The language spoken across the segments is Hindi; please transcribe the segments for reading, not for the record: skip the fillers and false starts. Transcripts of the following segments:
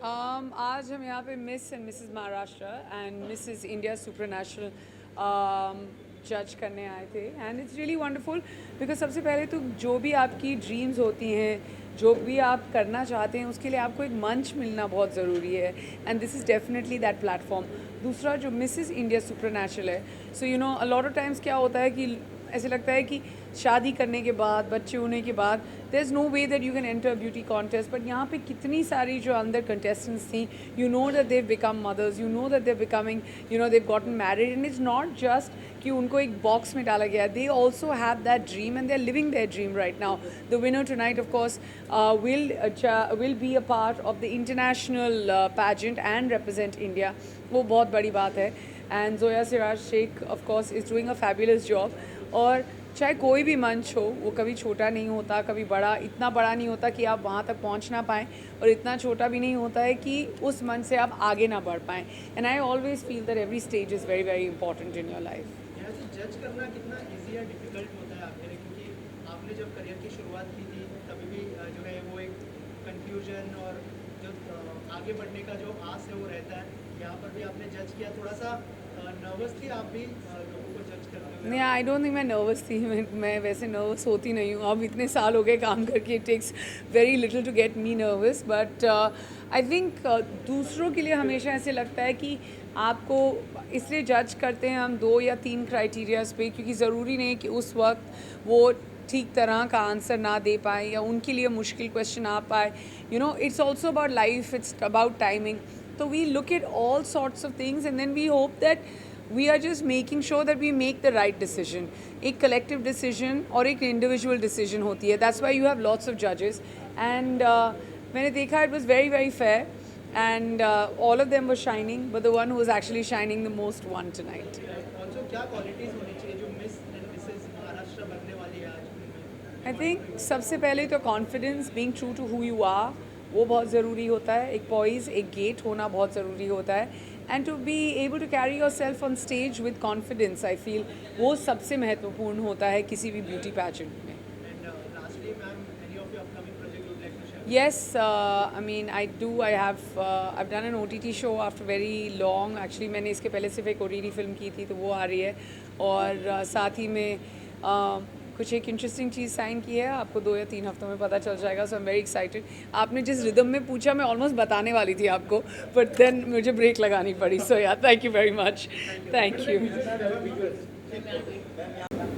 आज हम यहाँ पे miss and Mrs Maharashtra and Mrs India super national जज करने आए थे and it's really wonderful because सबसे पहले तो जो भी आपकी ड्रीम्स होती हैं, जो भी आप करना चाहते हैं, उसके लिए आपको एक मंच मिलना बहुत ज़रूरी है and this is definitely that platform. दूसरा जो मिसेस इंडिया सुपर नेशनल है, so you know a lot of times क्या होता है कि ऐसे लगता है कि शादी करने के बाद, बच्चे होने के बाद there is no way that you can enter beauty contest, but यहाँ पे कितनी सारी जो अंदर कंटेस्टेंट्स थी, you know that they become mothers, you know that they becoming, you know they gotten married and it's not just कि उनको एक बॉक्स में डाला गया, they also have that dream and they are living their dream right now. The winner tonight of course will be a part of the international pageant and represent India, वो बहुत बड़ी बात है। And Zoya Siraj Shaikh of course is doing a fabulous job. और चाहे कोई भी मंच हो, वो कभी छोटा नहीं होता, कभी बड़ा, इतना बड़ा नहीं होता कि आप वहाँ तक पहुँच ना पाएँ, और इतना छोटा भी नहीं होता है कि उस मंच से आप आगे ना बढ़ पाएँ। And I always feel that every stage is very very important in your life. जज करना कितना इजी या डिफिकल्ट होता है आपके लिए, क्योंकि आपने जब करियर की शुरुआत की थी तभी भी जो है वो एक कंफ्यूजन और जो आगे बढ़ने का जो आस है वो रहता है। यहाँ पर भी आपने जज किया, थोड़ा सा नर्वस थी आप भी लोगों को जज करते हुए? नहीं, आई डोंट थिंक मैं नर्वस थी। मैं वैसे नर्वस होती नहीं हूँ, अब इतने साल हो गए काम करके, it takes very little to get me nervous. But I think दूसरों के लिए हमेशा ऐसे लगता है कि आपको इसलिए जज करते हैं हम 2 या 3 क्राइटेरियाज पे, क्योंकि ज़रूरी नहीं कि उस वक्त वो ठीक तरह का आंसर ना दे पाए या उनके लिए मुश्किल क्वेश्चन आ पाए। You know, it's also about life, it's about timing. So we look at all sorts of things and then we hope that we are just making sure that we make the right decision. एक collective decision और एक individual decision होती है. That's why you have lots of judges. And मैंने देखा it was very very fair and all of them were shining, but the one who was actually shining the most won tonight. Also क्या qualities होनी चाहिए जो मिस एंड मिसेस महाराष्ट्र बनने वाली है आज? I think सबसे पहले तो confidence, being true to who you are, वो बहुत ज़रूरी होता है। एक पॉइज़, एक गेट होना बहुत ज़रूरी होता है। And to be able to carry yourself on stage with confidence, I feel वो सबसे महत्वपूर्ण होता है किसी भी ब्यूटी पैजेंट में। Yes, I mean I do. I've done an OTT show after very long. Actually मैंने इसके पहले सिर्फ एक OTT फिल्म की थी, तो वो आ रही है। और साथ ही में कुछ एक इंटरेस्टिंग चीज़ साइन की है, आपको 2 या 3 हफ्तों में पता चल जाएगा। सो आई एम वेरी एक्साइटेड। आपने जिस रिदम में पूछा मैं ऑलमोस्ट बताने वाली थी आपको, बट देन मुझे ब्रेक लगानी पड़ी। सो या thank you very much. Thank you.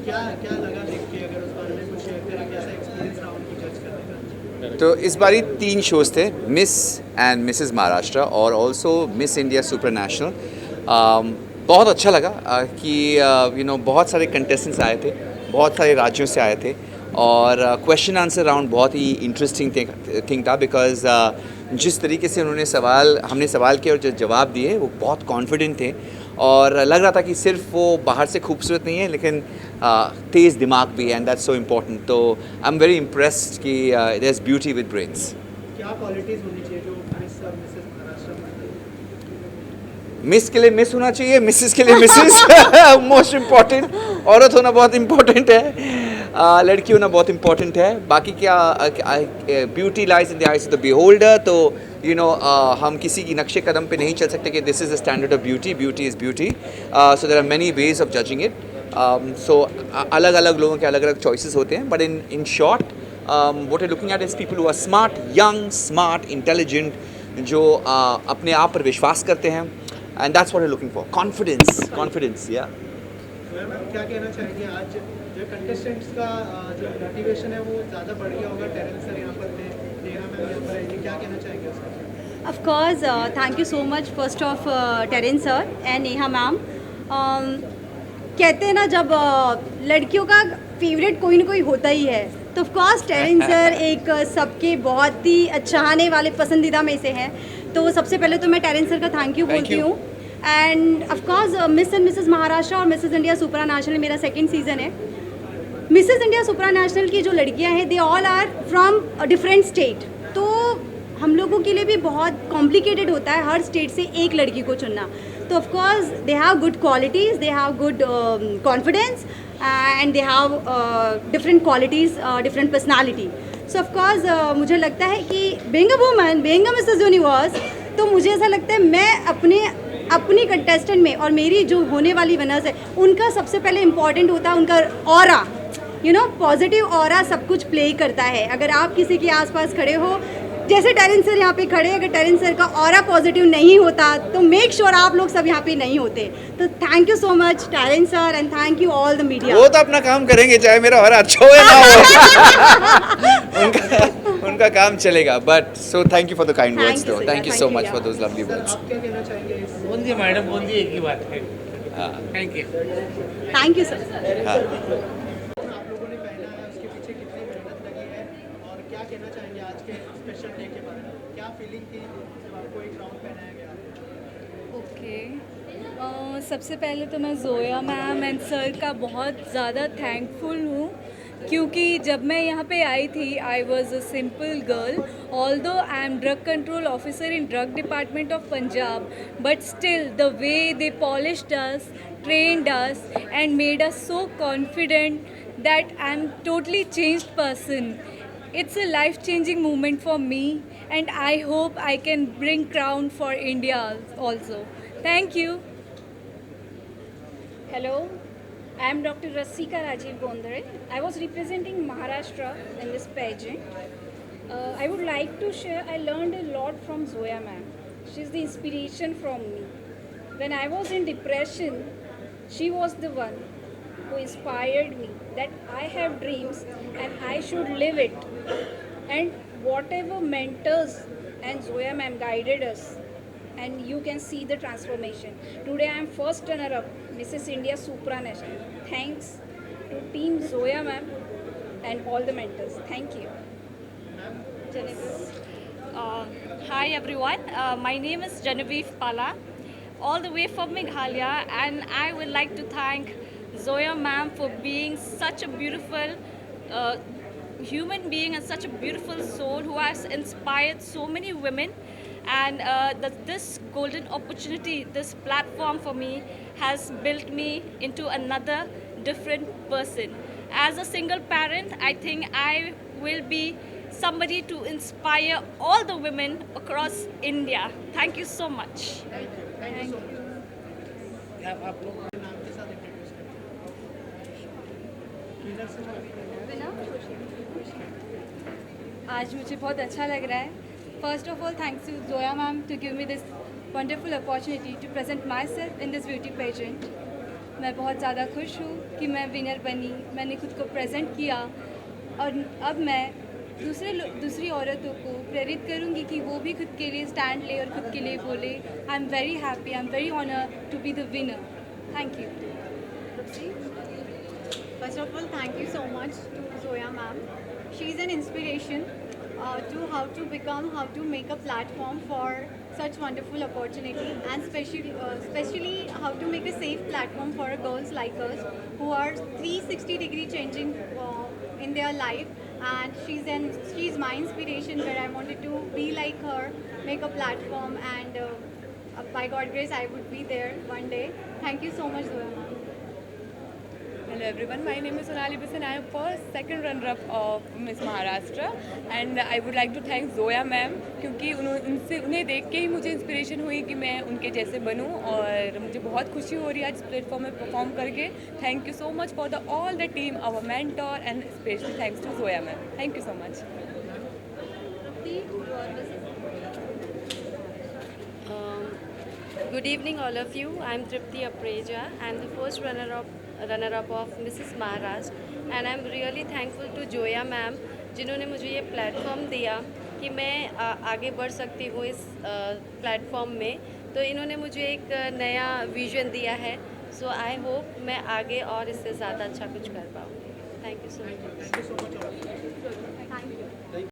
क्या क्या लगा देख के, अगर उस बारे में कुछ शेयर करें, कैसा एक्सपीरियंस रहा उनको जज करने का? तो इस बारी 3 शोज़ थे, मिस एंड मिसेस महाराष्ट्र और also miss India super national. बहुत अच्छा लगा कि यू नो बहुत सारे कंटेस्टेंट्स आए थे, बहुत सारे राज्यों से आए थे, और क्वेश्चन आंसर राउंड बहुत ही इंटरेस्टिंग थिंग था। बिकॉज जिस तरीके से हमने सवाल किए और जो जवाब दिए वो बहुत कॉन्फिडेंट थे, और लग रहा था कि सिर्फ वो बाहर से खूबसूरत नहीं है लेकिन तेज़ दिमाग भी है, एंड दैट्स सो इम्पोर्टेंट। तो आई एम वेरी इम्प्रेस्ड कि there is beauty with brains. क्या क्वालिटीज़ होनी चाहिए जो मिस और मिसेस महाराष्ट्र बनते हैं? मिस के लिए मिस होना चाहिए, मिसेस के लिए मिसेस मोस्ट इम्पॉर्टेंट। औरत होना बहुत इम्पोर्टेंट है, लड़की होना बहुत इम्पोर्टेंट है। बाकी क्या, beauty lies in the eyes of the beholder. तो यू नो हम किसी की नक्शे कदम पे नहीं चल सकते कि this is the standard of beauty, beauty is beauty. So there are many ways of judging it. So अलग अलग लोगों के अलग अलग चॉइसेस होते हैं, but in short what I looking at is people who are smart, young, smart, intelligent, जो अपने आप पर विश्वास करते हैं, and that's what I looking for. Confidence या मैम क्या कहना चाहेंगे, आज जो कंटेस्टेंट्स का जो मोटिवेशन है वो ज़्यादा बढ़ गया होगा? टेरेंस सर यहाँ पर थे, नेहा मैम यहाँ पर आएंगे, क्या कहना चाहेंगे उसका? Of course, thank you so much first of Terence sir and Neha ma'am. कहते हैं ना, जब लड़कियों का फेवरेट कोई ना कोई होता ही है, तो ऑफ कोर्स टेरेंस सर एक सबके बहुत ही चाहने वाले पसंदीदा में से हैं। तो सबसे पहले तो मैं टेरेंस सर का थैंक यू बोलती हूँ। End of course miss and Mrs Maharashtra और मिसेस इंडिया सुपरा नेशनल मेरा 2nd सीज़न है। मिसेस इंडिया सुपरा नेशनल की जो लड़कियाँ हैं, they all are from different state, तो हम लोगों के लिए भी बहुत कॉम्प्लिकेटेड होता है हर स्टेट से एक लड़की को चुनना। तो of course they have good qualities, they have good confidence and they have different qualities, different personality. So of course मुझे लगता है कि being a woman, being a Mrs universe, तो मुझे ऐसा लगता है मैं अपनी कंटेस्टेंट में और मेरी जो होने वाली विनर्स है उनका सबसे पहले इम्पॉर्टेंट होता है उनका ऑरा, पॉजिटिव ऑरा सब कुछ प्ले करता है। अगर आप किसी के आसपास खड़े हो, जैसे टैरेंस सर यहाँ पे खड़े, अगर टैरेंस सर का ऑरा पॉजिटिव नहीं होता तो मेक श्योर आप लोग सब यहाँ पे नहीं होते। तो thank you so much Terence sir and thank you all the media. वो तो अपना काम करेंगे, चाहे मेरा और अच्छा हो या ना हो। उनका काम चलेगा। But so thank you for the kind Thank words you, दो, sir. Thank you Thank so you, much yeah. For those lovely words. आप क्या कहना चाहेंगे इस बोल दिए मैडम, बोल दिए, एक ही बात है। हाँ thank you. Thank you sir. हाँ। आप लोगों ने पहना है उसके पीछे कितनी मेहनत लगी है और क्या कहना चाहेंगे आज के स्पेशल डे के बारे में? क्या फीलिंग थी जब आपको एक गाउन पहनाया गया? ओके सबसे पहले तो मैं जोया मैम एंड सर का बहुत ज़्यादा थैंकफुल हूँ, क्योंकि जब मैं यहाँ पे आई थी I was a simple girl, although I am drug control officer in drug department of Punjab, but still the way they polished us, trained us and made us so confident that I'm totally changed person. It's a life-changing moment for me and I hope I can bring crown for India also. Thank you. Hello, I am Dr. Rasika Rajiv Bondare. I was representing Maharashtra in this pageant. I would like to share, I learned a lot from Zoya ma'am. She's the inspiration from me. When I was in depression, she was the one who inspired me that I have dreams and I should live it. And whatever mentors and Zoya ma'am guided us, and you can see the transformation. Today I am first runner-up, Mrs. India Supranational. Thanks to Team Zoya ma'am and all the mentors. Thank you. Hi everyone, my name is Genevieve Pala, all the way from Meghalaya, and I would like to thank Zoya ma'am for being such a beautiful human being and such a beautiful soul who has inspired so many women, and this golden opportunity, this platform for me has built me into another different person. As a single parent, I think I will be somebody to inspire all the women across India. Thank you so much. आप लोग नाम के साथ इंट्रोड्यूस करें। आज मुझे बहुत अच्छा लग रहा है। First of all thanks to Zoya ma'am to give me this wonderful opportunity to present myself in this beauty pageant. मैं बहुत ज़्यादा खुश हूँ कि मैं विनर बनी, मैंने खुद को प्रेजेंट किया और अब मैं दूसरी औरतों को प्रेरित करूँगी कि वो भी खुद के लिए स्टैंड ले और खुद के लिए बोले। I am very happy, I am very honour to be the winner. Thank you. First of all, thank you so much to Zoya ma'am. She's an inspiration to how to become, how to make a platform for such wonderful opportunity, and especially how to make a safe platform for girls like us who are 360-degree changing in their life. And she's my inspiration, where I wanted to be like her, make a platform, and by God grace I would be there one day. Thank you so much, Zoya ma'am. Hello everyone, my name is Sonali Bisan. I am first second runner-up of Miss Maharashtra, and I would like to thank Zoya ma'am, क्योंकि उन्हें देख के ही मुझे इंस्पिरेशन हुई कि मैं उनके जैसे बनूं, और मुझे बहुत खुशी हो रही है आज इस प्लेटफॉर्म में परफॉर्म करके। Thank you so much for the all the team, our mentor, and specially thanks to Zoya ma'am. Thank you so much. Good evening all of you. I am Tripti Apreja. I am the first runner-up of Mrs. Maharashtra, and I am really thankful to Zoya ma'am, जिन्होंने मुझे ये प्लेटफॉर्म दिया कि मैं आगे बढ़ सकती हूँ इस प्लेटफॉर्म में। तो इन्होंने मुझे एक नया विजन दिया है, सो आई होप मैं आगे और इससे ज़्यादा अच्छा कुछ कर पाऊँ। Thank you so much. Thank you so much.